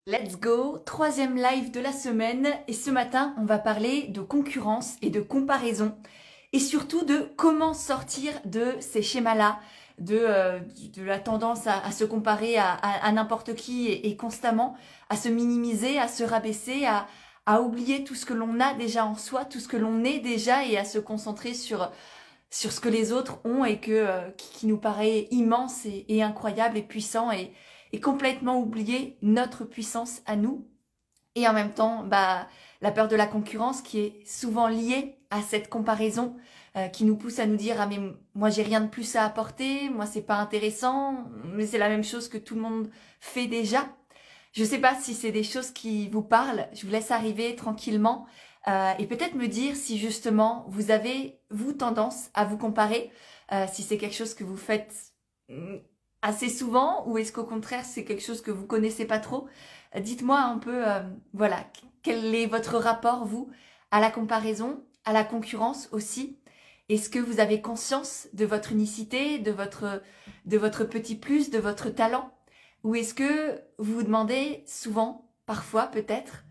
Let's go, troisième live de la semaine et ce matin on va parler de concurrence et de comparaison et surtout de comment sortir de ces schémas-là, de la tendance à se comparer à n'importe qui et constamment à se minimiser, à se rabaisser, à oublier tout ce que l'on a déjà en soi, tout ce que l'on est déjà et à se concentrer sur ce que les autres ont et qui nous paraît immense et incroyable et puissant et complètement oublier notre puissance à nous. Et en même temps, la peur de la concurrence qui est souvent liée à cette comparaison qui nous pousse à nous dire ah mais moi j'ai rien de plus à apporter, moi c'est pas intéressant, mais c'est la même chose que tout le monde fait déjà. Je sais pas si c'est des choses qui vous parlent, je vous laisse arriver tranquillement et peut-être me dire si justement vous avez, vous, tendance à vous comparer, si c'est quelque chose que vous faites assez souvent ou est-ce qu'au contraire c'est quelque chose que vous connaissez pas trop. Dites-moi un peu, voilà, quel est votre rapport, vous, à la comparaison, à la concurrence aussi. Est-ce que vous avez conscience de votre unicité, de votre petit plus, de votre talent? Ou est-ce que vous vous demandez souvent, parfois peut-être,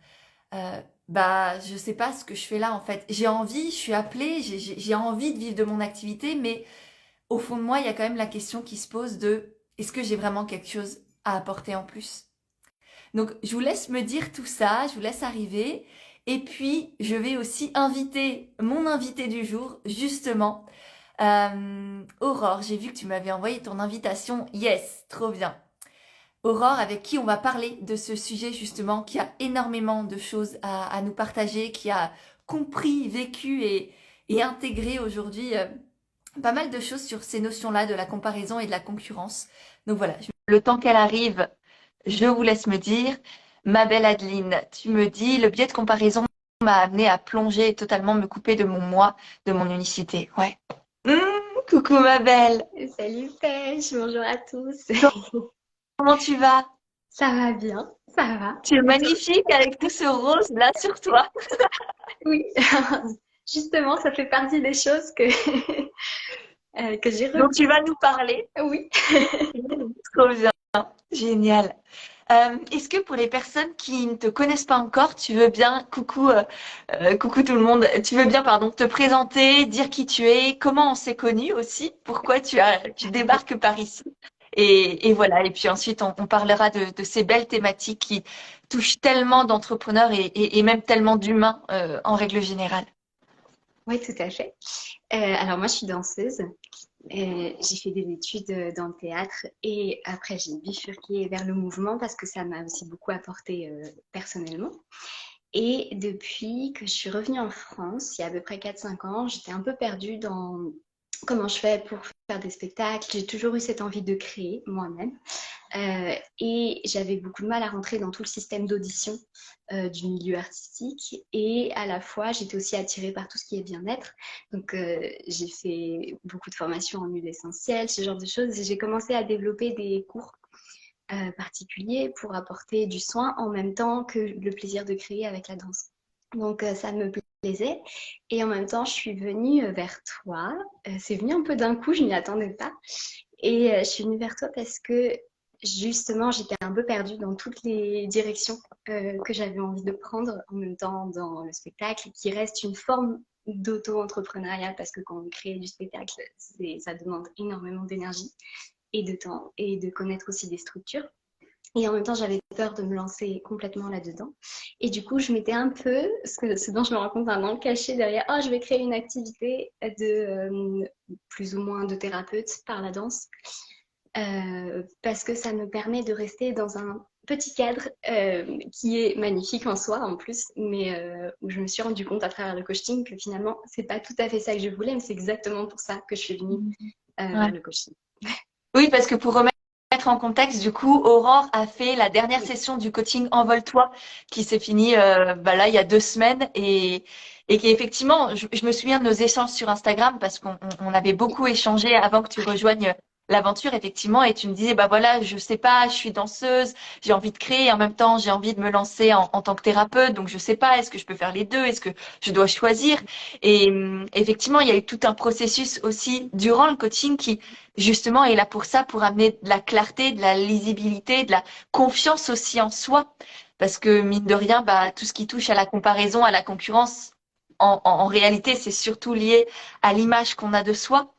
je sais pas ce que je fais là en fait. J'ai envie, je suis appelée, j'ai envie de vivre de mon activité, mais au fond de moi, il y a quand même la question qui se pose de est-ce que j'ai vraiment quelque chose à apporter en plus? Donc, je vous laisse me dire tout ça, je vous laisse arriver. Et puis, je vais aussi inviter mon invité du jour, justement, Aurore. J'ai vu que tu m'avais envoyé ton invitation. Yes, trop bien. Aurore, avec qui on va parler de ce sujet justement, qui a énormément de choses à nous partager, qui a compris, vécu et intégré aujourd'hui pas mal de choses sur ces notions-là de la comparaison et de la concurrence. Donc voilà, le temps qu'elle arrive, je vous laisse me dire. Ma belle Adeline, tu me dis, le biais de comparaison m'a amené à plonger et totalement me couper de mon moi, de mon unicité. Ouais. Hum, coucou ma belle, Salut Pêche, bonjour à tous. comment tu vas? Ça va bien, ça va. Tu es Et toi? magnifique avec tout ce rose là sur toi. Oui, justement, ça fait partie des choses que, que j'ai Donc tu retenues. vas nous parler. Oui. Trop bien, génial. Est-ce que pour les personnes qui ne te connaissent pas encore, tu veux bien, coucou tout le monde, tu veux bien, pardon, te présenter, dire qui tu es, comment on s'est connus aussi, pourquoi tu débarques par ici, et voilà. Et puis ensuite, on parlera de ces belles thématiques qui touchent tellement d'entrepreneurs et même tellement d'humains en règle générale. Oui, tout à fait. Alors moi, je suis danseuse. J'ai fait des études dans le théâtre et après, j'ai bifurqué vers le mouvement parce que ça m'a aussi beaucoup apporté personnellement. Et depuis que je suis revenue en France, il y a à peu près 4 5 ans, j'étais un peu perdue dans comment je fais pour faire des spectacles. J'ai toujours eu cette envie de créer moi-même. Et j'avais beaucoup de mal à rentrer dans tout le système d'audition du milieu artistique. Et à la fois, j'étais aussi attirée par tout ce qui est bien-être. Donc, j'ai fait beaucoup de formations en huile essentielle, ce genre de choses. Et j'ai commencé à développer des cours particulier pour apporter du soin en même temps que le plaisir de créer avec la danse. Donc ça me plaisait. Et en même temps, je suis venue vers toi. C'est venu un peu d'un coup, je m'y attendais pas. Et je suis venue vers toi parce que justement, j'étais un peu perdue dans toutes les directions que j'avais envie de prendre en même temps dans le spectacle, qui reste une forme d'auto-entrepreneuriat parce que quand on crée du spectacle, ça demande énormément d'énergie et de temps et de connaître aussi des structures. Et en même temps, j'avais peur de me lancer complètement là-dedans. Et du coup, je m'étais un peu, ce dont je me rends compte maintenant, caché derrière, oh, je vais créer une activité de plus ou moins de thérapeute par la danse, parce que ça me permet de rester dans un petit cadre qui est magnifique en soi en plus, mais où je me suis rendu compte à travers le coaching que finalement, c'est pas tout à fait ça que je voulais, mais c'est exactement pour ça que je suis venue Ouais. vers le coaching. Oui, parce que pour remettre en contexte, du coup, Aurore a fait la dernière Oui. session du coaching Envole-toi qui s'est finie là il y a 2 semaines et qui effectivement, je me souviens de nos échanges sur Instagram parce qu'on avait beaucoup échangé avant que tu rejoignes l'aventure, effectivement, et tu me disais, bah voilà, je sais pas, je suis danseuse, j'ai envie de créer, en même temps, j'ai envie de me lancer en tant que thérapeute, donc je sais pas, est-ce que je peux faire les deux, est-ce que je dois choisir? Et effectivement, il y a eu tout un processus aussi durant le coaching qui, justement, est là pour ça, pour amener de la clarté, de la lisibilité, de la confiance aussi en soi. Parce que mine de rien, bah, tout ce qui touche à la comparaison, à la concurrence, en réalité, c'est surtout lié à l'image qu'on a de soi.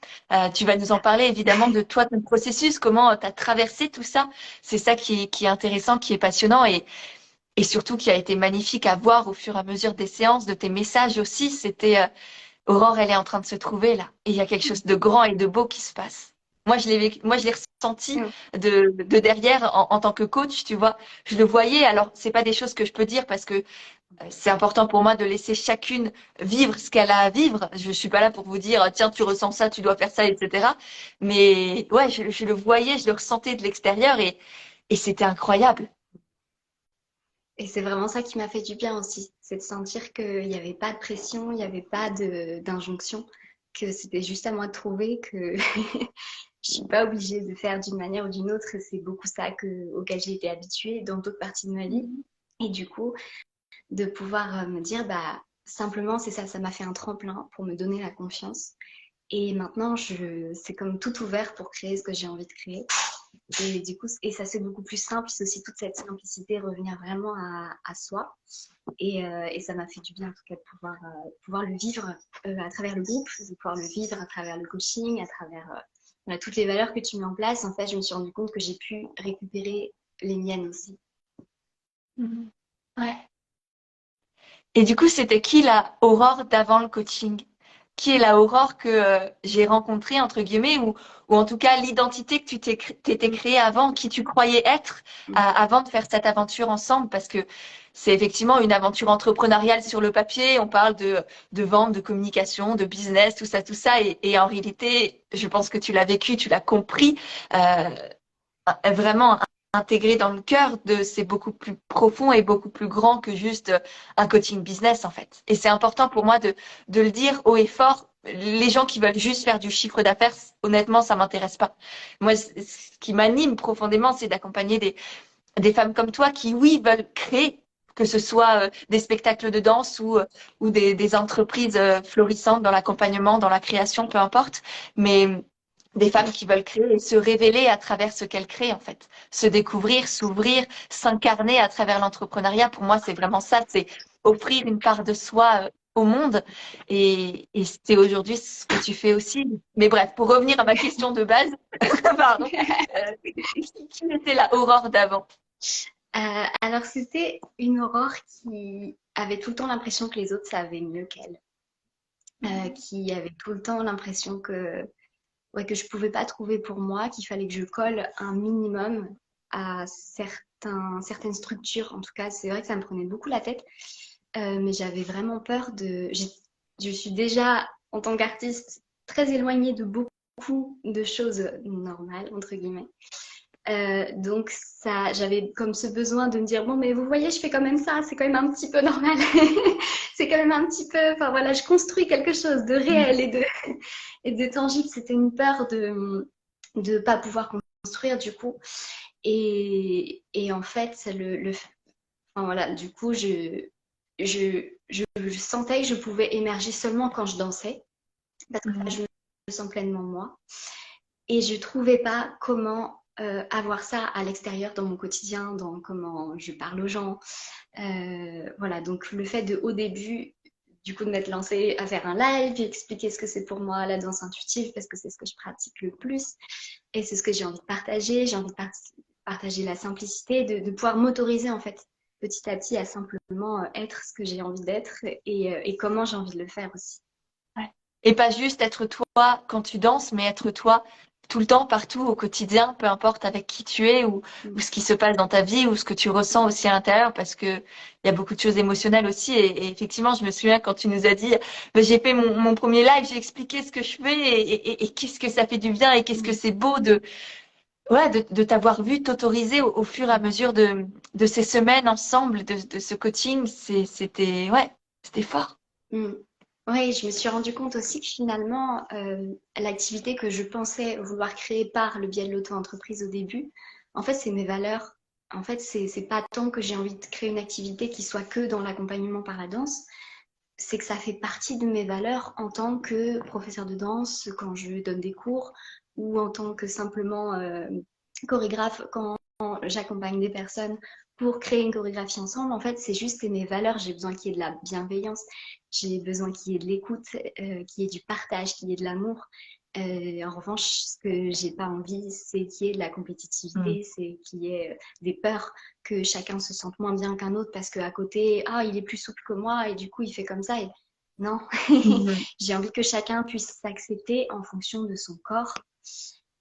Tu vas nous en parler évidemment de toi, ton processus, comment tu as traversé tout ça. C'est ça qui est intéressant, qui est passionnant et surtout qui a été magnifique à voir au fur et à mesure des séances, de tes messages aussi. C'était Aurore, elle est en train de se trouver là. Et il y a quelque chose de grand et de beau qui se passe. Moi, je l'ai ressenti Mm. de derrière en tant que coach, tu vois. Je le voyais. Alors, c'est pas des choses que je peux dire parce que c'est important pour moi de laisser chacune vivre ce qu'elle a à vivre. Je suis pas là pour vous dire, tiens, tu ressens ça, tu dois faire ça, etc. Mais ouais, je le voyais, je le ressentais de l'extérieur et c'était incroyable. Et c'est vraiment ça qui m'a fait du bien aussi, c'est de sentir qu'il n'y avait pas de pression, il n'y avait pas d'injonction, que c'était juste à moi de trouver, que je suis pas obligée de faire d'une manière ou d'une autre. C'est beaucoup ça auquel j'ai été habituée dans d'autres parties de ma vie. Et du coup, de pouvoir me dire, bah, simplement, c'est ça, ça m'a fait un tremplin pour me donner la confiance. Et maintenant, c'est comme tout ouvert pour créer ce que j'ai envie de créer. Et du coup, et ça c'est beaucoup plus simple, c'est aussi toute cette simplicité, revenir vraiment à soi. Et ça m'a fait du bien en tout cas de pouvoir le vivre à travers le groupe, de pouvoir le vivre à travers le coaching, à travers voilà, toutes les valeurs que tu mets en place. En fait, je me suis rendu compte que j'ai pu récupérer les miennes aussi. Mhm. Ouais. Et du coup, c'était qui la Aurore d'avant le coaching? Qui est la Aurore que j'ai rencontrée, entre guillemets, ou en tout cas l'identité que t'étais Mm, créée avant, qui tu croyais être mm. avant de faire cette aventure ensemble? Parce que c'est effectivement une aventure entrepreneuriale sur le papier. On parle de vente, de communication, de business, tout ça. Et en réalité, je pense que tu l'as vécu, tu l'as compris. Euh, vraiment intégré dans le cœur de c'est beaucoup plus profond et beaucoup plus grand que juste un coaching business en fait. Et c'est important pour moi de le dire haut et fort. Les gens qui veulent juste faire du chiffre d'affaires, honnêtement, ça m'intéresse pas. Moi, ce qui m'anime profondément, c'est d'accompagner des femmes comme toi qui, oui, veulent créer, que ce soit des spectacles de danse ou des entreprises florissantes dans l'accompagnement, dans la création, peu importe, mais des femmes qui veulent créer et se révéler à travers ce qu'elles créent, en fait. Se découvrir, s'ouvrir, s'incarner à travers l'entrepreneuriat. Pour moi, c'est vraiment ça, c'est offrir une part de soi au monde. Et c'est aujourd'hui ce que tu fais aussi. Mais bref, pour revenir à ma question de base, pardon, qui était la Aurore d'avant? Alors, c'était une Aurore qui avait tout le temps l'impression que les autres savaient mieux qu'elle, qui avait tout le temps l'impression ouais, que je pouvais pas trouver pour moi, qu'il fallait que je colle un minimum à certaines structures. En tout cas, c'est vrai que ça me prenait beaucoup la tête, mais j'avais vraiment peur je suis déjà, en tant qu'artiste, très éloignée de beaucoup de choses normales, entre guillemets. Donc ça, j'avais comme ce besoin de me dire bon mais vous voyez je fais quand même ça, c'est quand même un petit peu normal, c'est quand même un petit peu, enfin voilà je construis quelque chose de réel et de tangible. C'était une peur de pas pouvoir construire du coup et en fait enfin, voilà du coup je sentais que je pouvais émerger seulement quand je dansais parce que là Mhm. je me sens pleinement moi. Et je trouvais pas comment avoir ça à l'extérieur dans mon quotidien, dans comment je parle aux gens. Voilà, donc le fait de, au début, du coup, de m'être lancée à faire un live, puis expliquer ce que c'est pour moi la danse intuitive, parce que c'est ce que je pratique le plus, et c'est ce que j'ai envie de partager. J'ai envie de partager la simplicité, de pouvoir m'autoriser en fait petit à petit à simplement être ce que j'ai envie d'être et comment j'ai envie de le faire aussi. Ouais. Et pas juste être toi quand tu danses, mais être toi tout le temps, partout, au quotidien, peu importe avec qui tu es ou Mm. ce qui se passe dans ta vie ou ce que tu ressens aussi à l'intérieur, parce que il y a beaucoup de choses émotionnelles aussi. Et effectivement, je me souviens quand tu nous as dit, ben, j'ai fait mon premier live, j'ai expliqué ce que je fais et qu'est-ce que ça fait du bien et qu'est-ce que Mm. c'est beau ouais, de t'avoir vu t'autoriser au fur et à mesure de ces semaines ensemble, de ce coaching. C'était, ouais, c'était fort. Mm. Ouais, je me suis rendu compte aussi que finalement, l'activité que je pensais vouloir créer par le biais de l'auto-entreprise au début, en fait, c'est mes valeurs. En fait, c'est pas tant que j'ai envie de créer une activité qui soit que dans l'accompagnement par la danse, c'est que ça fait partie de mes valeurs en tant que professeur de danse, quand je donne des cours, ou en tant que simplement chorégraphe quand j'accompagne des personnes pour créer une chorégraphie ensemble. En fait, c'est juste mes valeurs. J'ai besoin qu'il y ait de la bienveillance, j'ai besoin qu'il y ait de l'écoute, qu'il y ait du partage, qu'il y ait de l'amour. En revanche, ce que j'ai pas envie, c'est qu'il y ait de la Mm. compétitivité, c'est qu'il y ait des peurs, que chacun se sente moins bien qu'un autre parce qu'à côté, ah, il est plus souple que moi et du coup, il fait comme ça. Et non, Mhm. j'ai envie que chacun puisse s'accepter en fonction de son corps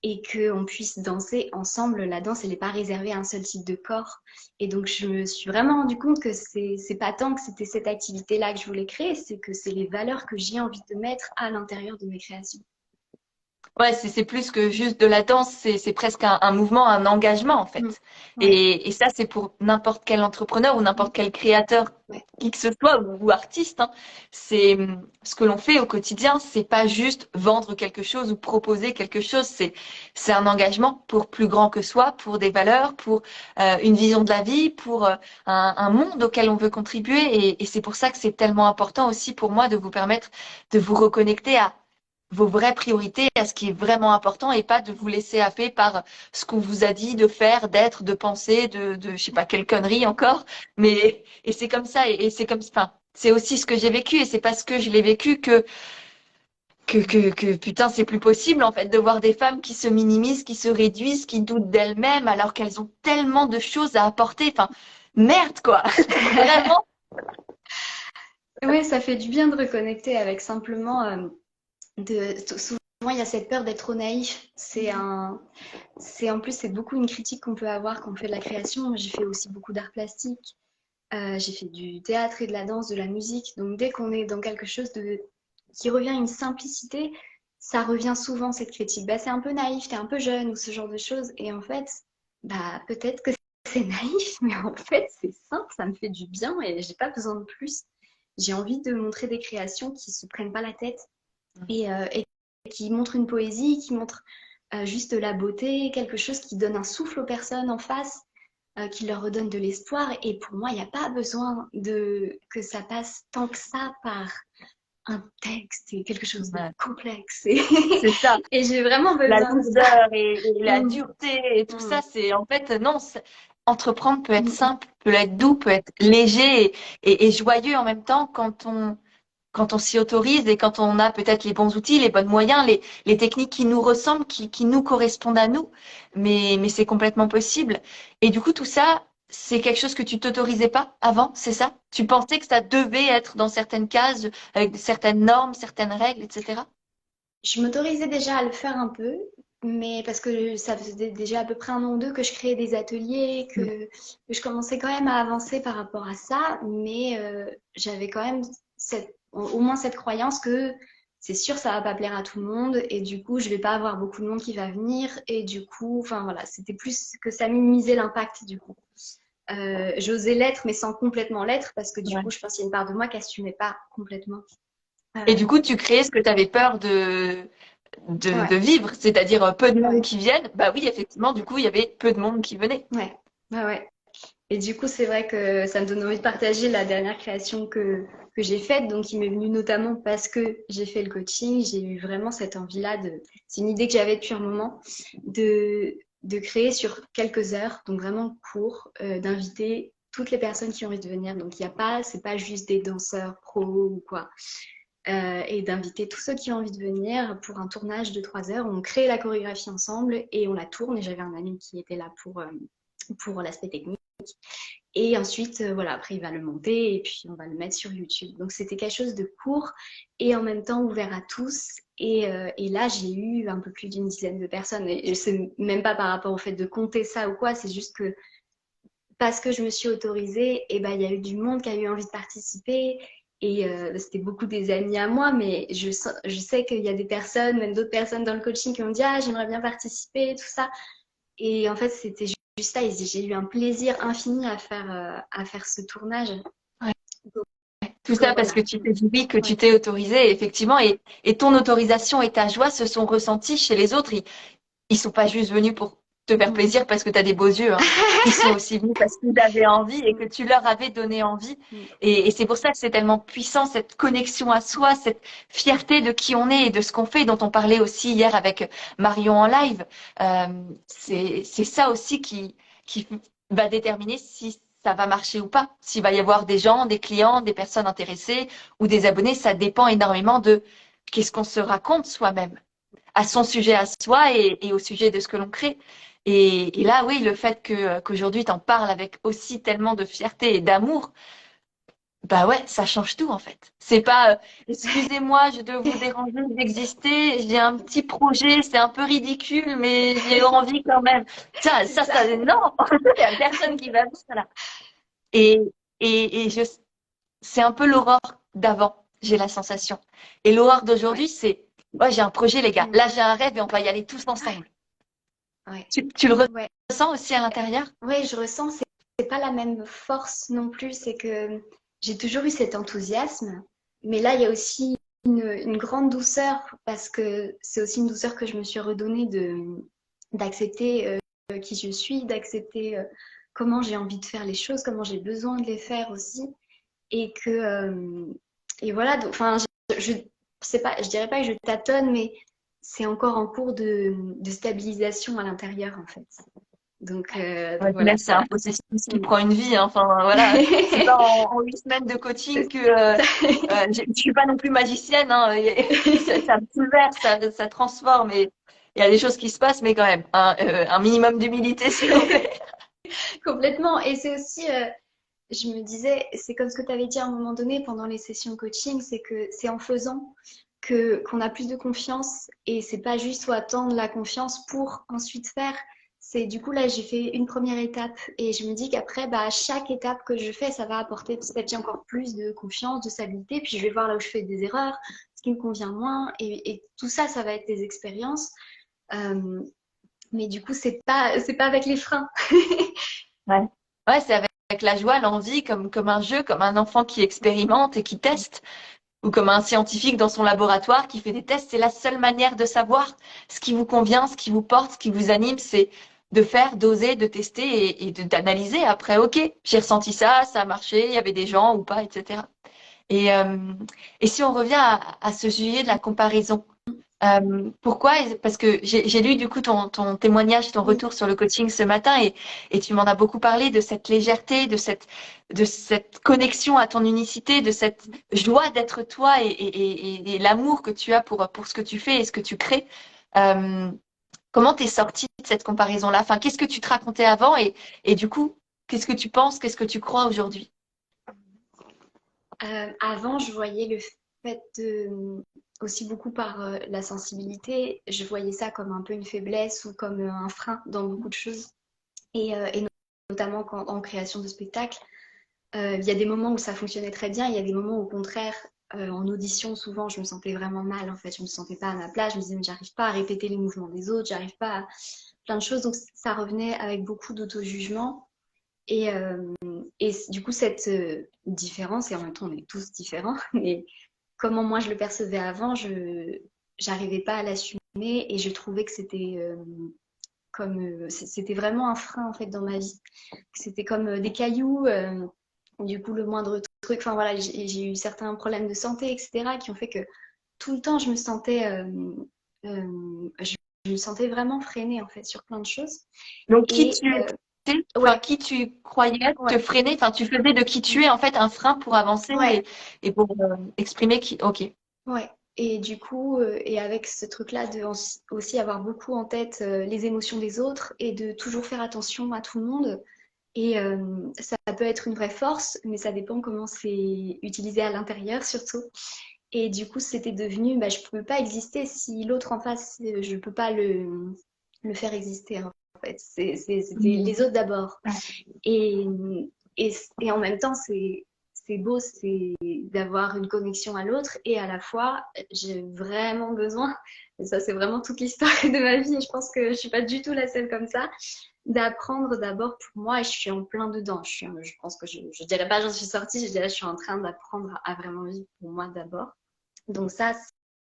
et qu'on puisse danser ensemble. La danse, elle n'est pas réservée à un seul type de corps. Et donc, je me suis vraiment rendu compte que c'est pas tant que c'était cette activité-là que je voulais créer, c'est que c'est les valeurs que j'ai envie de mettre à l'intérieur de mes créations. Ouais, c'est plus que juste de la danse, c'est presque un mouvement, un engagement en Mm. fait. Ouais. Et ça, c'est pour n'importe quel entrepreneur ou Mm. n'importe quel créateur, Ouais. qui que ce soit, ou artiste, hein. C'est ce que l'on fait au quotidien, c'est pas juste vendre quelque chose ou proposer quelque chose, c'est un engagement pour plus grand que soi, pour des valeurs, pour une vision de la vie, pour un monde auquel on veut contribuer. Et c'est pour ça que c'est tellement important aussi pour moi de vous permettre de vous reconnecter à vos vraies priorités, à ce qui est vraiment important et pas de vous laisser happer par ce qu'on vous a dit de faire, d'être, de penser, je sais pas quelle connerie encore. Mais, et c'est comme ça et c'est comme, enfin, c'est aussi ce que j'ai vécu et c'est parce que je l'ai vécu que putain, c'est plus possible en fait de voir des femmes qui se minimisent, qui se réduisent, qui doutent d'elles-mêmes alors qu'elles ont tellement de choses à apporter. Enfin, merde quoi. Vraiment. Ouais, ça fait du bien de reconnecter avec simplement souvent il y a cette peur d'être trop naïf. C'est en plus c'est beaucoup une critique qu'on peut avoir quand on fait de la création. J'ai fait aussi beaucoup d'art plastique. J'ai fait du théâtre et de la danse, de la musique. Donc dès qu'on est dans quelque chose de qui revient à une simplicité, ça revient souvent cette critique. Bah c'est un peu naïf, t'es un peu jeune ou ce genre de choses. Et en fait, bah peut-être que c'est naïf, mais en fait c'est simple, ça me fait du bien et j'ai pas besoin de plus. J'ai envie de montrer des créations qui se prennent pas la tête et qui montrent une poésie, qui montrent juste de la beauté, quelque chose qui donne un souffle aux personnes en face, qui leur redonne de l'espoir. Et pour moi, il n'y a pas besoin de que ça passe tant que ça par un texte et quelque chose de Ouais, complexe. c'est ça. Et j'ai vraiment La besoin de ça. lourdeur et la Mm, dureté et tout mm, ça, c'est en fait, non, entreprendre peut être mm. simple, peut être doux, peut être léger et joyeux en même temps quand on s'y autorise et quand on a peut-être les bons outils, les bons moyens, les techniques qui nous ressemblent, qui nous correspondent à nous. Mais c'est complètement possible. Et du coup, tout ça, c'est quelque chose que tu t'autorisais pas avant, c'est ça? Tu pensais que ça devait être dans certaines cases, avec certaines normes, certaines règles, etc. Je m'autorisais déjà à le faire un peu, mais parce que ça faisait déjà à peu près un an ou deux que je créais des ateliers, que je commençais quand même à avancer par rapport à ça, mais j'avais quand même au moins cette croyance que c'est sûr ça va pas plaire à tout le monde et du coup je vais pas avoir beaucoup de monde qui va venir et du coup, enfin voilà, c'était plus que ça minimisait l'impact du coup. J'osais l'être mais sans complètement l'être parce que du Ouais. coup je pense qu'il y a une part de moi qui assumait pas complètement. Et du Euh, coup, tu créais ce que tu avais peur ouais, de vivre, c'est-à-dire peu de monde ouais, qui viennent. Bah oui, effectivement, du coup, il y avait peu de monde qui venait. ouais, ouais, ouais. Et du coup, c'est vrai que ça me donne envie de partager la dernière création que j'ai faite. Donc, il m'est venu notamment parce que j'ai fait le coaching. J'ai eu vraiment cette envie-là de. C'est une idée que j'avais depuis un moment de créer sur quelques heures, donc vraiment court, d'inviter toutes les personnes qui ont envie de venir. Donc, il n'y a pas, c'est pas juste des danseurs pros ou quoi. Et d'inviter tous ceux qui ont envie de venir pour un tournage de 3 heures. On crée la chorégraphie ensemble et on la tourne. Et j'avais un ami qui était là pour l'aspect technique. Et ensuite, voilà, après, il va le monter et puis on va le mettre sur YouTube. Donc, c'était quelque chose de court et en même temps ouvert à tous. Et là, j'ai eu un peu plus d'une dizaine de personnes. Et c'est même pas par rapport au fait de compter ça ou quoi, c'est juste que parce que je me suis autorisée, et ben, il y a eu du monde qui a eu envie de participer. Et c'était beaucoup des amis à moi, mais je sais qu'il y a des personnes, même d'autres personnes dans le coaching qui ont dit ah, j'aimerais bien participer, tout ça. Et en fait, c'était juste ça. J'ai eu un plaisir infini à faire ce tournage. Ouais. Tout ça parce voilà. que tu t'es dit oui, que tu Ouais. t'es autorisé, effectivement, et ton autorisation et ta joie se sont ressentis chez les autres. Ils sont pas juste venus pour te faire Mm. plaisir parce que tu as des beaux yeux, hein. Ils sont aussi venus parce qu'ils avaient envie et que Mm. tu leur avais donné envie. Mm. Et c'est pour ça que c'est tellement puissant, cette connexion à soi, cette fierté de qui on est et de ce qu'on fait, dont on parlait aussi hier avec Marion en live. Euh, c'est ça aussi qui va déterminer si ça va marcher ou pas. S'il va y avoir des gens, des clients, des personnes intéressées ou des abonnés, ça dépend énormément de qu'est-ce qu'on se raconte soi-même à son sujet à soi et au sujet de ce que l'on crée. Et là, oui, le fait qu'aujourd'hui tu en parles avec aussi tellement de fierté et d'amour, bah ouais, ça change tout en fait. C'est pas excusez-moi, je dois vous déranger d'exister, j'ai un petit projet, c'est un peu ridicule, mais j'ai envie quand même. C'est ça. Non, il y a personne qui va faire là. Et, et c'est un peu l'aurore d'avant, j'ai la sensation. Et l'aurore Ouais. d'aujourd'hui, c'est, ouais, j'ai un projet, les gars. Mm. Là, j'ai un rêve et on va y aller tous Ouais. ensemble. Ouais. Tu le Ouais. ressens aussi à l'intérieur? Ouais, je ressens, c'est pas la même force non plus. C'est que j'ai toujours eu cet enthousiasme, mais là, il y a aussi une grande douceur parce que c'est aussi une douceur que je me suis redonnée d'accepter qui je suis, d'accepter comment j'ai envie de faire les choses, comment j'ai besoin de les faire aussi, et que et voilà. Enfin, je sais pas, je dirais pas que je tâtonne, mais c'est encore en cours de stabilisation à l'intérieur en fait. Ouais, Donc puis même, voilà, c'est un ça. processus qui Mm. prend une vie, hein. Enfin, voilà. C'est pas en 8 semaines de coaching que je suis pas non plus magicienne, hein. Ça me bouleverse, ça transforme et il y a des choses qui se passent, mais quand même, un minimum d'humilité, s'il vous plaît. Complètement. Et c'est aussi, je me disais, c'est comme ce que tu avais dit à un moment donné pendant les sessions coaching, c'est que c'est en faisant que qu'on a plus de confiance et c'est pas juste faut attendre la confiance pour ensuite faire. C'est du coup là j'ai fait une première étape et je me dis qu'après bah chaque étape que je fais ça va apporter petit à petit encore plus de confiance, de stabilité puis je vais voir là où je fais des erreurs, ce qui me convient moins et tout ça ça va être des expériences. Mais du coup c'est pas avec les freins. Ouais. Ouais, c'est avec la joie, l'envie, comme un jeu, comme un enfant qui expérimente et qui teste, ou comme un scientifique dans son laboratoire qui fait des tests. C'est la seule manière de savoir ce qui vous convient, ce qui vous porte, ce qui vous anime, c'est de faire, d'oser, de tester d'analyser après. OK, j'ai ressenti ça, ça a marché, il y avait des gens ou pas, etc. Et, euh, et si on revient à ce sujet de la comparaison, pourquoi? Parce que j'ai lu du coup ton témoignage, ton Oui. retour sur le coaching ce matin et tu m'en as beaucoup parlé de cette légèreté, de cette connexion à ton unicité, de cette joie d'être toi et l'amour que tu as pour ce que tu fais et ce que tu crées. Euh, Comment t'es sortie de cette comparaison-là? Enfin, qu'est-ce que tu te racontais avant et du coup, qu'est-ce que tu penses, qu'est-ce que tu crois aujourd'hui? Avant, je voyais le fait aussi beaucoup par la sensibilité, je voyais ça comme un peu une faiblesse ou comme un frein dans beaucoup de choses. Et notamment en création de spectacle, il y a des moments où ça fonctionnait très bien, il y a des moments où, au contraire, en audition, souvent, je me sentais vraiment mal. En fait, je me sentais pas à ma place. Je me disais, mais j'arrive pas à répéter les mouvements des autres, j'arrive pas à plein de choses. Donc, ça revenait avec beaucoup d'auto-jugement. Et du coup, cette différence, et en même temps, on est tous différents, mais comment moi je le percevais avant, je n'arrivais pas à l'assumer et je trouvais que c'était vraiment un frein en fait dans ma vie. C'était comme des cailloux, du coup le moindre truc, enfin voilà, j'ai eu certains problèmes de santé, etc., qui ont fait que tout le temps je me sentais, je me sentais vraiment freinée en fait sur plein de choses. Donc, qui Et tu étais, enfin, ouais, qui tu croyais te ouais. freiner, enfin, tu faisais de qui tu es, en fait, un frein pour avancer Ouais, et pour exprimer qui, ok. ouais. Et du coup, et avec ce truc-là de aussi avoir beaucoup en tête les émotions des autres et de toujours faire attention à tout le monde. Et ça peut être une vraie force, mais ça dépend comment c'est utilisé à l'intérieur surtout. Et du coup, c'était devenu, bah, je ne pouvais pas exister si l'autre en face, je ne peux pas le faire exister en fait. C'était Mhm. les autres d'abord. Ouais. Et, et en même temps, c'est c'est beau, c'est d'avoir une connexion à l'autre et à la fois, j'ai vraiment besoin, et ça c'est vraiment toute l'histoire de ma vie et je pense que je suis pas du tout la seule comme ça, d'apprendre d'abord pour moi et je suis en plein dedans. Je pense que je dirais pas j'en suis sortie, je dirais je suis en train d'apprendre à vraiment vivre pour moi d'abord. Donc ça,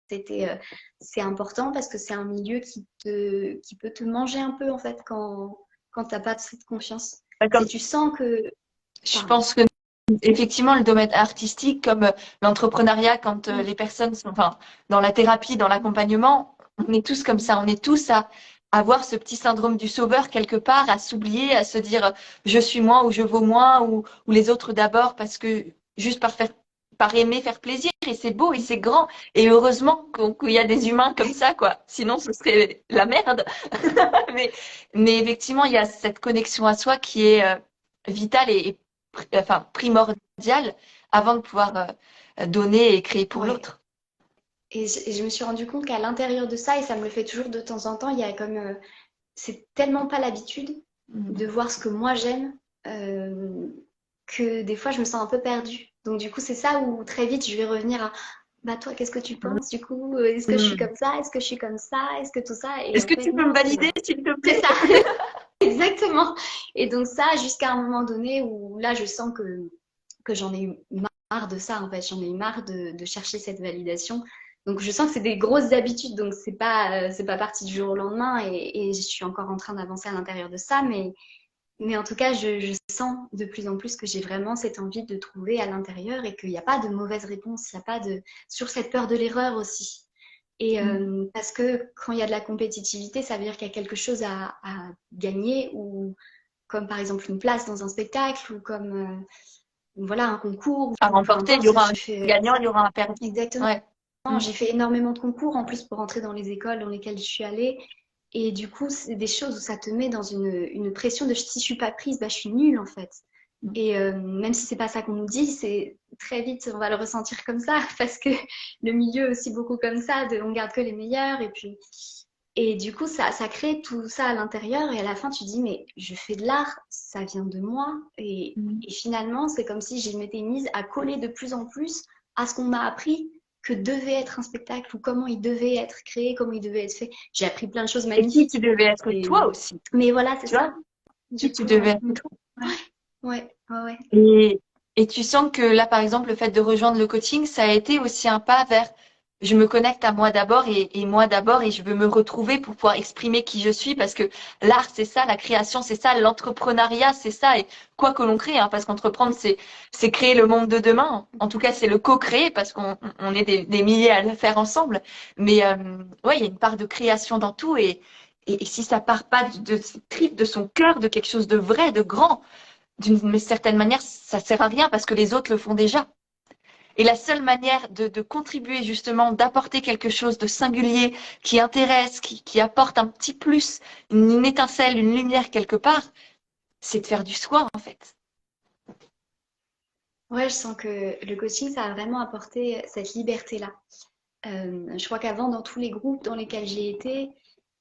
c'est important parce que c'est un milieu qui peut te manger un peu en fait quand t'as pas cette confiance. D'accord. Si tu sens que, Je pardon. pense que effectivement, le domaine artistique, comme l'entrepreneuriat, quand Mm. les personnes sont, enfin, dans la thérapie, dans l'accompagnement, on est tous comme ça. On est tous à avoir ce petit syndrome du sauveur quelque part, à s'oublier, à se dire je suis moi ou je vaux moins ou les autres d'abord parce que juste par aimer faire plaisir et c'est beau et c'est grand et heureusement qu'il y a des humains comme ça quoi. Sinon, ce serait la merde. Mais, mais effectivement, il y a cette connexion à soi qui est vitale et enfin, primordiale avant de pouvoir donner et créer pour Ouais. l'autre. Et je me suis rendu compte qu'à l'intérieur de ça, et ça me le fait toujours de temps en temps, il y a comme c'est tellement pas l'habitude Mm. de voir ce que moi j'aime euh, que des fois je me sens un peu perdue. Donc du coup, c'est ça où très vite je vais revenir à bah toi, qu'est-ce que tu penses du coup? Est-ce que je suis Mm. comme ça? Est-ce que je suis comme ça? Est-ce que tout ça? Et Est-ce en que fait, tu peux me non, valider, s'il te c'est plaît? ça, exactement. Et donc ça, jusqu'à un moment donné où là, je sens que j'en ai eu marre de ça, en fait. J'en ai eu marre de chercher cette validation. Donc je sens que c'est des grosses habitudes, donc c'est pas parti du jour au lendemain et je suis encore en train d'avancer à l'intérieur de ça, mais en tout cas, je sens de plus en plus que j'ai vraiment cette envie de trouver à l'intérieur et qu'il n'y a pas de mauvaise réponse, il n'y a pas de... sur cette peur de l'erreur aussi. Et Mm. parce que quand il y a de la compétitivité, ça veut dire qu'il y a quelque chose à gagner ou comme par exemple une place dans un spectacle ou comme voilà un concours À ou peu remporter, il y importe. aura un J'ai fait gagnant, il y aura un perdu. exactement. Ouais. Mm. J'ai fait énormément de concours en plus pour entrer dans les écoles dans lesquelles je suis allée. Et du coup, c'est des choses où ça te met dans une pression de si je suis pas prise, bah, je suis nulle en fait. Mm. Et même si c'est pas ça qu'on nous dit, c'est très vite on va le ressentir comme ça parce que le milieu est aussi beaucoup comme ça, on garde que les meilleurs et puis et du coup ça crée tout ça à l'intérieur et à la fin tu dis mais je fais de l'art, ça vient de moi Mm. et finalement c'est comme si je m'étais mise à coller de plus en plus à ce qu'on m'a appris que devait être un spectacle ou comment il devait être créé, comment il devait être fait. J'ai appris plein de choses Et qui tu magnifiques. devais être Et... toi aussi, Mais voilà, c'est tu vois? ça. Qui Du tu coup, devais être toi. Ouais. ouais, ouais, ouais. Et, et tu sens que là, par exemple, le fait de rejoindre le coaching, ça a été aussi un pas vers je me connecte à moi d'abord et moi d'abord et je veux me retrouver pour pouvoir exprimer qui je suis parce que l'art, c'est ça, la création, c'est ça, l'entrepreneuriat, c'est ça. Et quoi que l'on crée, hein, parce qu'entreprendre, c'est créer le monde de demain. En tout cas, c'est le co-créer parce qu'on est des milliers à le faire ensemble. Mais ouais, il y a une part de création dans tout et si ça part pas de ses tripes, de son cœur, de quelque chose de vrai, de grand, d'une certaine manière, ça sert à rien parce que les autres le font déjà. Et la seule manière de contribuer justement, d'apporter quelque chose de singulier, qui intéresse, qui apporte un petit plus, une étincelle, une lumière quelque part, c'est de faire du soi en fait. Ouais, je sens que le coaching, ça a vraiment apporté cette liberté-là. Je crois qu'avant, dans tous les groupes dans lesquels j'ai été,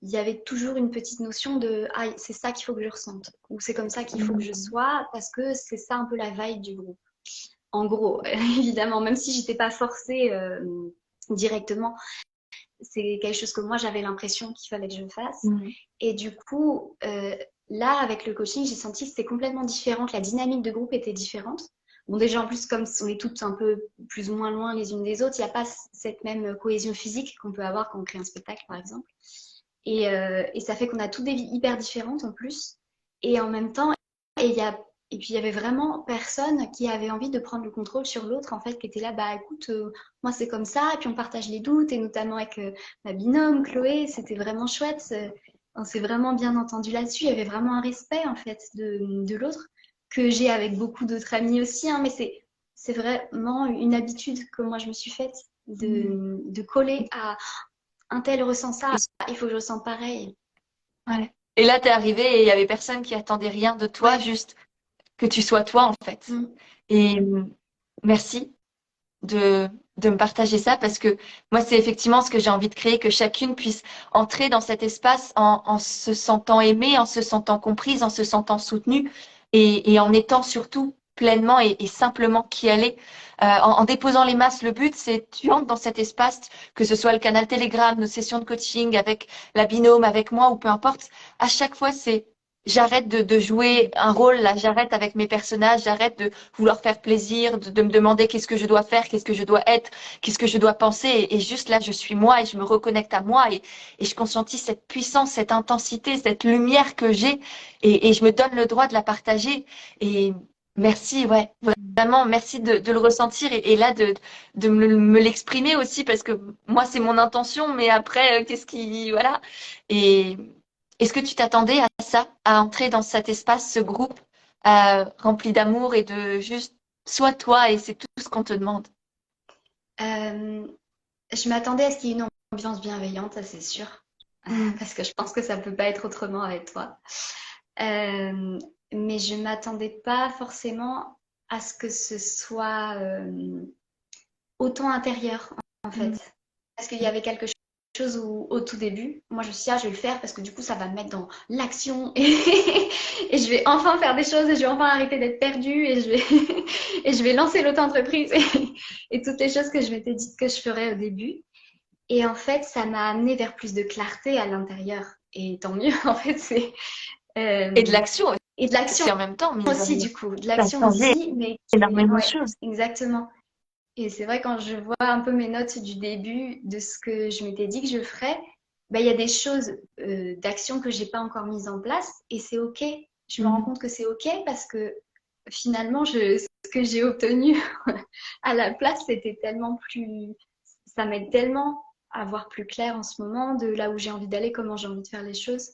il y avait toujours une petite notion de ah, c'est ça qu'il faut que je ressente, ou c'est comme ça qu'il faut que je sois, parce que c'est ça un peu la vibe du groupe. En gros, évidemment, même si j'étais pas forcée directement, c'est quelque chose que moi j'avais l'impression qu'il fallait que je fasse. Mm. Et du coup, là, avec le coaching, j'ai senti que c'était complètement différent, que la dynamique de groupe était différente. Bon, déjà, en plus, comme on est toutes un peu plus ou moins loin les unes des autres, il n'y a pas cette même cohésion physique qu'on peut avoir quand on crée un spectacle, par exemple. Et ça fait qu'on a toutes des vies hyper différentes en plus. Et en même temps, et, il y a, et puis il y avait vraiment personne qui avait envie de prendre le contrôle sur l'autre, en fait, qui était là, bah écoute, moi c'est comme ça, et puis on partage les doutes, et notamment avec ma binôme, Chloé, c'était vraiment chouette. On s'est vraiment bien entendu là-dessus. Il y avait vraiment un respect, en fait, de l'autre, que j'ai avec beaucoup d'autres amis aussi, hein, mais c'est vraiment une habitude que moi je me suis faite de coller à un tel ressent ça, il faut que je ressente pareil. Ouais. Et là, t'es arrivé et il y avait personne qui attendait rien de toi, Ouais. juste que tu sois toi en fait. Mm. Et merci de, de me partager ça parce que moi, c'est effectivement ce que j'ai envie de créer, que chacune puisse entrer dans cet espace en se sentant aimée, en se sentant comprise, en se sentant soutenue et en étant surtout pleinement et simplement qui elle est. En déposant les masques, le but, c'est tu entres dans cet espace, que ce soit le canal Telegram, nos sessions de coaching avec la binôme, avec moi ou peu importe. À chaque fois, c'est j'arrête de jouer un rôle, là, j'arrête avec mes personnages, j'arrête de vouloir faire plaisir, de me demander qu'est-ce que je dois faire, qu'est-ce que je dois être, qu'est-ce que je dois penser. Et juste là, je suis moi et je me reconnecte à moi et je conscientise cette puissance, cette intensité, cette lumière que j'ai et je me donne le droit de la partager. Et merci, ouais, vraiment, merci de le ressentir et là de me l'exprimer aussi parce que moi, c'est mon intention, mais après, qu'est-ce qui, voilà. Et est-ce que tu t'attendais à ça, à entrer dans cet espace, ce groupe rempli d'amour et de juste sois toi et c'est tout ce qu'on te demande. Euh, je m'attendais à ce qu'il y ait une ambiance bienveillante, ça c'est sûr, Mm. parce que je pense que ça peut pas être autrement avec toi. Euh, mais je m'attendais pas forcément à ce que ce soit autant intérieur, en Mm. fait. Parce qu'il y avait quelque chose où, au tout début, moi je me suis dit, ah, je vais le faire parce que du coup, ça va me mettre dans l'action et je vais enfin faire des choses et je vais enfin arrêter d'être perdue et et je vais lancer l'auto-entreprise et toutes les choses que je m'étais dit que je ferais au début. Et en fait, ça m'a amené vers plus de clarté à l'intérieur. Et tant mieux, en fait, c'est. Et de euh, l'action et de l'action aussi en même temps, mine de aussi, rien. du coup. De Ça a l'action changé aussi, mais énormément de ouais, choses. exactement. Et c'est vrai, quand je vois un peu mes notes du début de ce que je m'étais dit que je ferais, bah, il y a des choses d'action que j'ai pas encore mises en place et c'est OK. Je me rends Mm. compte que c'est OK parce que finalement, ce que j'ai obtenu à la place, c'était tellement plus. Ça m'aide tellement à voir plus clair en ce moment de là où j'ai envie d'aller, comment j'ai envie de faire les choses.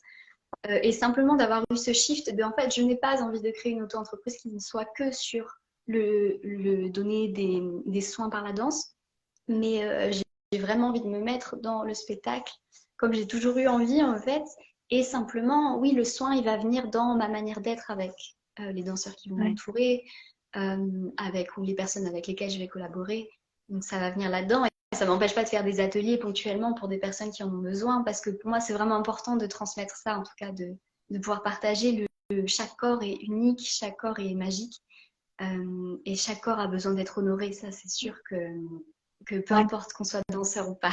Et simplement d'avoir eu ce shift de en fait, je n'ai pas envie de créer une auto-entreprise qui ne soit que sur le donner des soins par la danse, mais j'ai vraiment envie de me mettre dans le spectacle comme j'ai toujours eu envie en fait. Et simplement, oui, le soin, il va venir dans ma manière d'être avec les danseurs qui vont Ouais. m'entourer, avec ou les personnes avec lesquelles je vais collaborer. Donc ça va venir là-dedans. Et ça m'empêche pas de faire des ateliers ponctuellement pour des personnes qui en ont besoin, parce que pour moi, c'est vraiment important de transmettre ça, en tout cas de pouvoir partager chaque corps est unique, chaque corps est magique. Et chaque corps a besoin d'être honoré, ça c'est sûr que peu Ouais. importe qu'on soit danseur ou pas.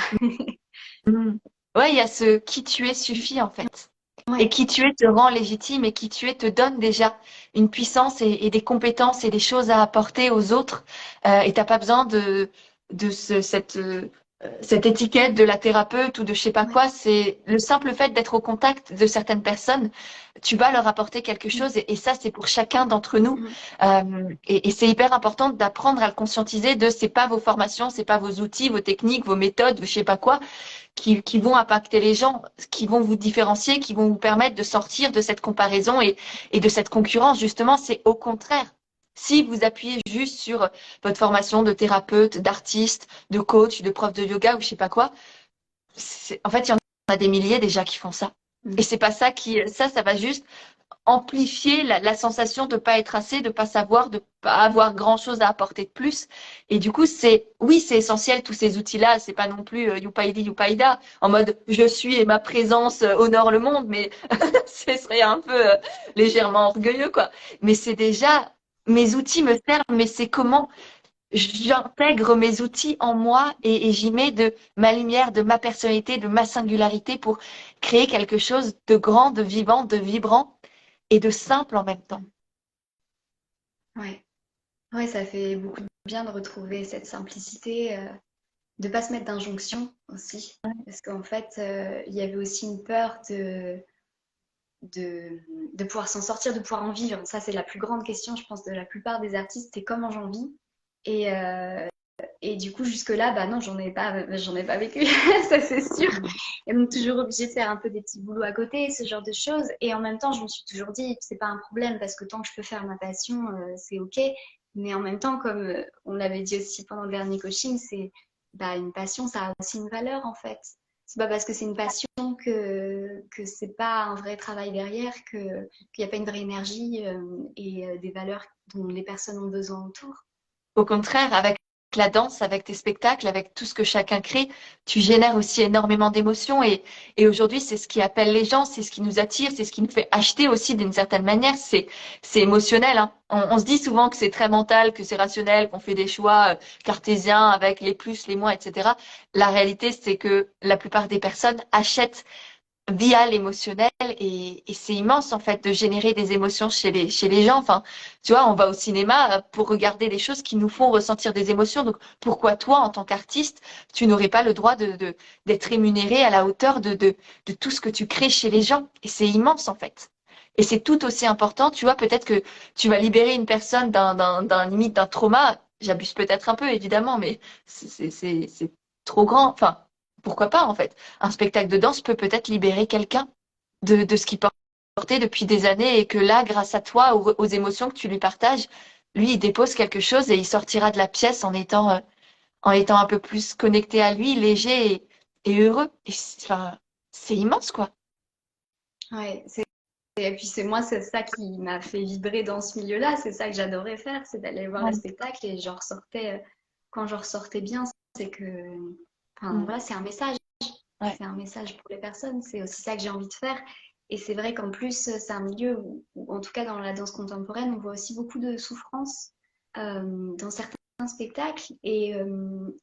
Mm. Ouais, il y a ce qui tu es suffit en fait. Et Ouais, qui tu es te rend légitime et qui tu es te donne déjà une puissance et des compétences et des choses à apporter aux autres. Et t'as pas besoin cette étiquette de la thérapeute ou de je sais pas ouais. quoi. C'est le simple fait d'être au contact de certaines personnes. Tu vas leur apporter quelque Mm, chose et ça, c'est pour chacun d'entre nous. mm, Et c'est hyper important d'apprendre à le conscientiser de c'est pas vos formations, c'est pas vos outils, vos techniques, vos méthodes, je sais pas quoi qui vont impacter les gens, qui vont vous différencier, qui vont vous permettre de sortir de cette comparaison et de cette concurrence. Justement, c'est au contraire. Si vous appuyez juste sur votre formation de thérapeute, d'artiste, de coach, de prof de yoga ou je sais pas quoi, en fait, il y en a des milliers déjà qui font ça. Et mm. c'est pas ça ça va juste amplifier la sensation de pas être assez, de pas savoir, de pas avoir grand-chose à apporter de plus. Et du coup, oui, c'est essentiel tous ces outils-là. C'est pas non plus youpaïdi youpaïda en mode je suis et ma présence honore le monde, mais ce serait un peu légèrement orgueilleux, quoi. Mais c'est déjà mes outils me servent, mais c'est comment j'intègre mes outils en moi et j'y mets de ma lumière, de ma personnalité, de ma singularité pour créer quelque chose de grand, de vivant, de vibrant et de simple en même temps. Ouais. Ouais, ça fait beaucoup de bien de retrouver cette simplicité, de pas se mettre d'injonction aussi. Parce qu'en fait, il y avait aussi une peur de, de pouvoir s'en sortir, de pouvoir en vivre. Ça, c'est la plus grande question, je pense, de la plupart des artistes, c'est comment j'en vis. Et, et du coup, jusque-là, bah non, j'en ai pas vécu, ça c'est sûr. Et donc, toujours obligée de faire un peu des petits boulots à côté, ce genre de choses. Et en même temps, je me suis toujours dit, c'est pas un problème parce que tant que je peux faire ma passion, c'est OK. Mais en même temps, comme on l'avait dit aussi pendant le dernier coaching, c'est bah, une passion, ça a aussi une valeur en fait. C'est pas parce que c'est une passion que c'est pas un vrai travail derrière, qu'il n'y a pas une vraie énergie et des valeurs dont les personnes ont besoin autour. Au contraire, avec la danse, avec tes spectacles, avec tout ce que chacun crée, tu génères aussi énormément d'émotions et aujourd'hui, c'est ce qui appelle les gens, c'est ce qui nous attire, c'est ce qui nous fait acheter aussi d'une certaine manière. C'est émotionnel, hein. On se dit souvent que c'est très mental, que c'est rationnel, qu'on fait des choix cartésiens avec les plus, les moins, etc. La réalité, c'est que la plupart des personnes achètent via l'émotionnel et c'est immense en fait de générer des émotions chez les gens. Enfin, tu vois, on va au cinéma pour regarder des choses qui nous font ressentir des émotions. Donc pourquoi toi, en tant qu'artiste, tu n'aurais pas le droit d'être rémunéré à la hauteur de tout ce que tu crées chez les gens? Et c'est immense en fait. Et c'est tout aussi important, tu vois, peut-être que tu vas libérer une personne limite d'un trauma. J'abuse peut-être un peu, évidemment, mais c'est trop grand. Enfin, pourquoi pas en fait? Un spectacle de danse peut peut-être libérer quelqu'un de ce qu'il portait depuis des années et que là, grâce à toi, aux émotions que tu lui partages, lui, il dépose quelque chose et il sortira de la pièce en étant un peu plus connecté à lui, léger et heureux. Et enfin, c'est immense, quoi. Ouais, et puis c'est moi, c'est ça qui m'a fait vibrer dans ce milieu-là. C'est ça que j'adorais faire, c'est d'aller voir le Ouais. spectacle et j'en ressortais, quand j'en ressortais bien, c'est que, enfin Mm. voilà, c'est un message. Ouais. C'est un message pour les personnes. C'est aussi ça que j'ai envie de faire. Et c'est vrai qu'en plus, c'est un milieu où, en tout cas dans la danse contemporaine, on voit aussi beaucoup de souffrance dans certains spectacles. Et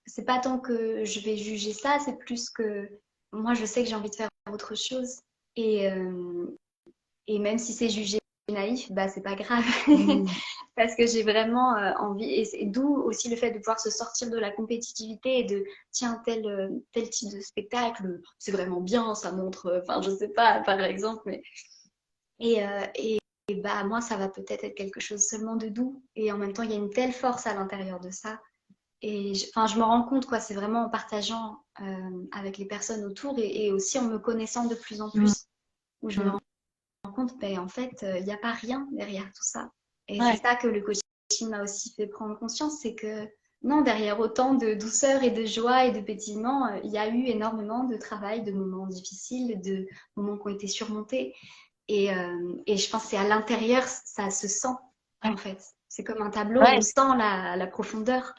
c'est pas tant que je vais juger ça, c'est plus que moi, je sais que j'ai envie de faire autre chose. Et, et même si c'est jugé naïf, bah c'est pas grave. Mm. Parce que j'ai vraiment envie, et c'est d'où aussi le fait de pouvoir se sortir de la compétitivité et de tiens, tel type de spectacle, c'est vraiment bien, ça montre, enfin je sais pas, par exemple, mais et bah moi ça va peut-être être quelque chose seulement de doux, et en même temps il y a une telle force à l'intérieur de ça, et enfin je me rends compte quoi, c'est vraiment en partageant avec les personnes autour et aussi en me connaissant de plus en Mm. plus, où je me Mm. rends compte, ben, en fait, il n'y a pas rien derrière tout ça. Et c'est Ouais. ça que le coaching m'a aussi fait prendre conscience, c'est que non, derrière autant de douceur et de joie et de pétillement, il y a eu énormément de travail, de moments difficiles, de moments qui ont été surmontés. Et je pense que c'est à l'intérieur, ça se sent, Ouais. en fait. C'est comme un tableau, on Ouais. sent la profondeur.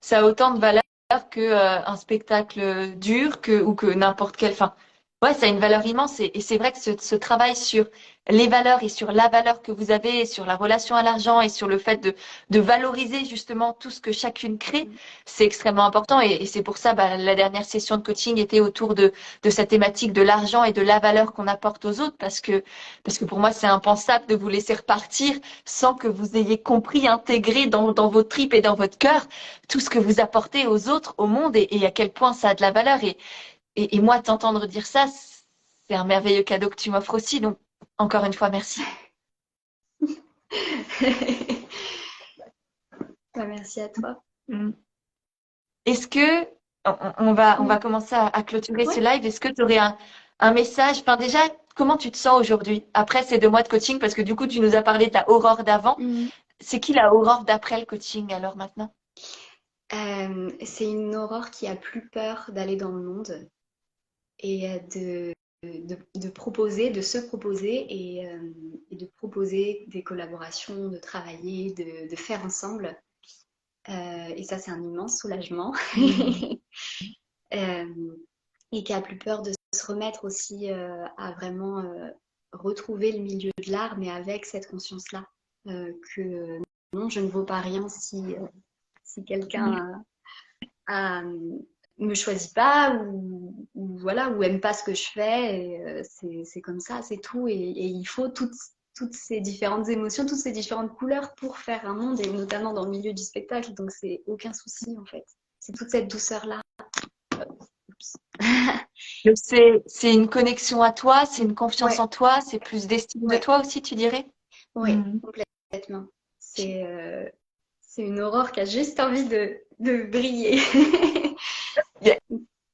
Ça a autant de valeur que un spectacle dur ou que n'importe quel. Enfin, ouais, ça a une valeur immense et c'est vrai que ce travail sur les valeurs et sur la valeur que vous avez, et sur la relation à l'argent et sur le fait de valoriser justement tout ce que chacune crée, c'est extrêmement important et c'est pour ça bah, la dernière session de coaching était autour de cette thématique de l'argent et de la valeur qu'on apporte aux autres parce que pour moi c'est impensable de vous laisser repartir sans que vous ayez compris, intégré dans vos tripes et dans votre cœur tout ce que vous apportez aux autres, au monde et à quel point ça a de la valeur. Et moi, t'entendre dire ça, c'est un merveilleux cadeau que tu m'offres aussi. Donc, encore une fois, merci. Bah, merci à toi. Mm. Est-ce que, on va Mm. commencer à clôturer ce Ouais. live. Est-ce que tu aurais un message? Enfin, déjà, comment tu te sens aujourd'hui après ces 2 mois de coaching? Parce que du coup, tu nous as parlé de ta aurore d'avant. Mm. C'est qui la aurore d'après le coaching alors maintenant? C'est une aurore qui a plus peur d'aller dans le monde et de proposer, de se proposer et de proposer des collaborations, de travailler, de faire ensemble. Et ça, c'est un immense soulagement. Mm. Euh, et qui a plus peur de se remettre aussi à vraiment retrouver le milieu de l'art, mais avec cette conscience-là, que non, je ne vaux pas rien si quelqu'un me choisit pas ou voilà ou aime pas ce que je fais et, c'est comme ça, c'est tout et il faut toutes ces différentes émotions, toutes ces différentes couleurs pour faire un monde et notamment dans le milieu du spectacle, donc c'est aucun souci en fait, c'est toute cette douceur là. Donc, c'est une connexion à toi, c'est une confiance Ouais, en toi, c'est plus d'estime de ouais, toi aussi, tu dirais? ouais, Mm. complètement. C'est une aurore qui a juste envie de briller.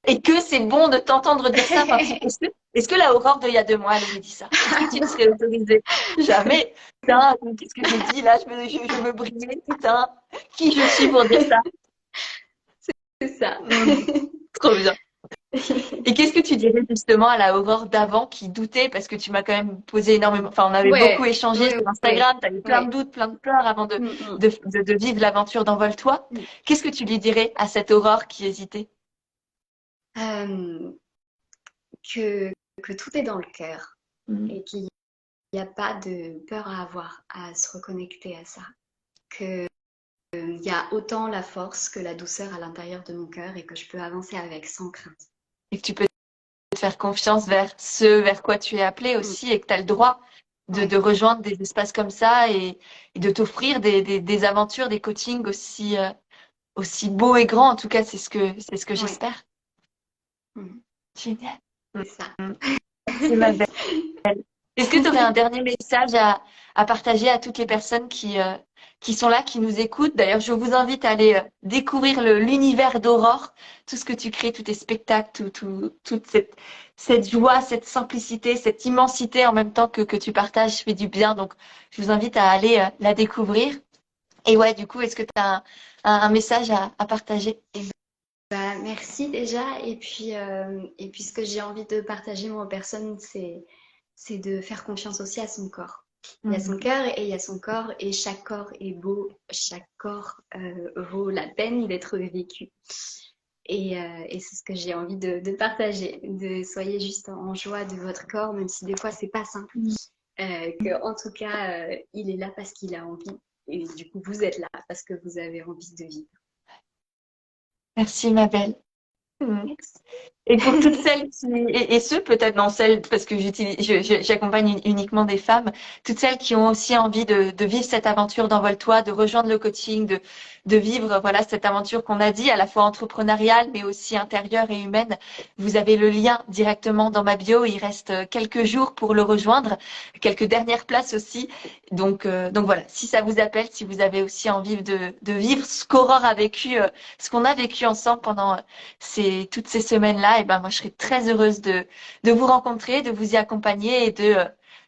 Et que c'est bon de t'entendre dire ça. Enfin, est-ce que la Aurore d'il y a 2 mois, elle aurait dit ça? Est-ce que tu te serais autorisée? Jamais. Putain, qu'est-ce que je dis là? Je veux briller, putain. Qui je suis pour dire ça? C'est ça. Mm. Trop bien. Et qu'est-ce que tu dirais justement à la Aurore d'avant qui doutait, parce que tu m'as quand même posé énormément, enfin on avait beaucoup Ouais, échangé ouais, sur ouais, Instagram, tu avais plein de ouais. doutes, plein de peurs avant de, Mm, mm, de vivre l'aventure d'Envole-toi. mm. Qu'est-ce que tu lui dirais à cette Aurore qui hésitait? Euh, que, que tout est dans le cœur Mhm. et qu'il n'y a pas de peur à avoir à se reconnecter à ça. Que il y a autant la force que la douceur à l'intérieur de mon cœur et que je peux avancer avec sans crainte. Et que tu peux te faire confiance vers ce vers quoi tu es appelé Mm. aussi et que tu as le droit Ouais, de rejoindre des espaces comme ça et de t'offrir des aventures, des coachings aussi, aussi beaux et grands. En tout cas, c'est ce que ouais. j'espère. Mm. Génial. C'est ça. Merci, ma belle. Est-ce que tu aurais un dernier message à partager à toutes les personnes qui sont là, qui nous écoutent? D'ailleurs, je vous invite à aller découvrir l'univers d'Aurore, tout ce que tu crées, tous tes spectacles, toute cette joie, cette simplicité, cette immensité en même temps que tu partages fait du bien. Donc, je vous invite à aller la découvrir. Et ouais, du coup, est-ce que tu as un message à partager? Bah, merci déjà. Et puis ce que j'ai envie de partager moi aux personnes, c'est de faire confiance aussi à son corps. Il y a son Mhm. cœur et il y a son corps et chaque corps est beau, chaque corps vaut la peine d'être vécu. Et c'est ce que j'ai envie de partager, de soyez juste en joie de votre corps, même si des fois c'est pas simple. Que en tout cas, il est là parce qu'il a envie. Et du coup, vous êtes là parce que vous avez envie de vivre. Merci, ma belle. Mhm. Merci. Et pour toutes celles qui, et ceux, peut-être non celles, parce que j'accompagne uniquement des femmes, toutes celles qui ont aussi envie de vivre cette aventure d'Envole-toi, de rejoindre le coaching, de vivre, voilà, cette aventure qu'on a dit, à la fois entrepreneuriale, mais aussi intérieure et humaine. Vous avez le lien directement dans ma bio. Il reste quelques jours pour le rejoindre, quelques dernières places aussi. Donc voilà, si ça vous appelle, si vous avez aussi envie de vivre ce qu'Aurore a vécu, ce qu'on a vécu ensemble pendant toutes ces semaines-là, et ben moi je serais très heureuse de vous rencontrer, de vous y accompagner et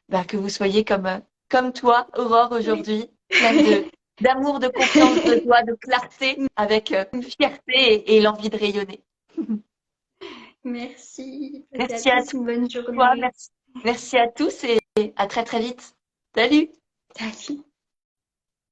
ben, que vous soyez comme toi, Aurore, Oui. aujourd'hui, pleine d'amour, de confiance, de joie, de clarté, avec fierté et l'envie de rayonner. Merci. Passez à Merci à tous une bonne toi, journée. merci à tous et à très très vite. Salut! Salut.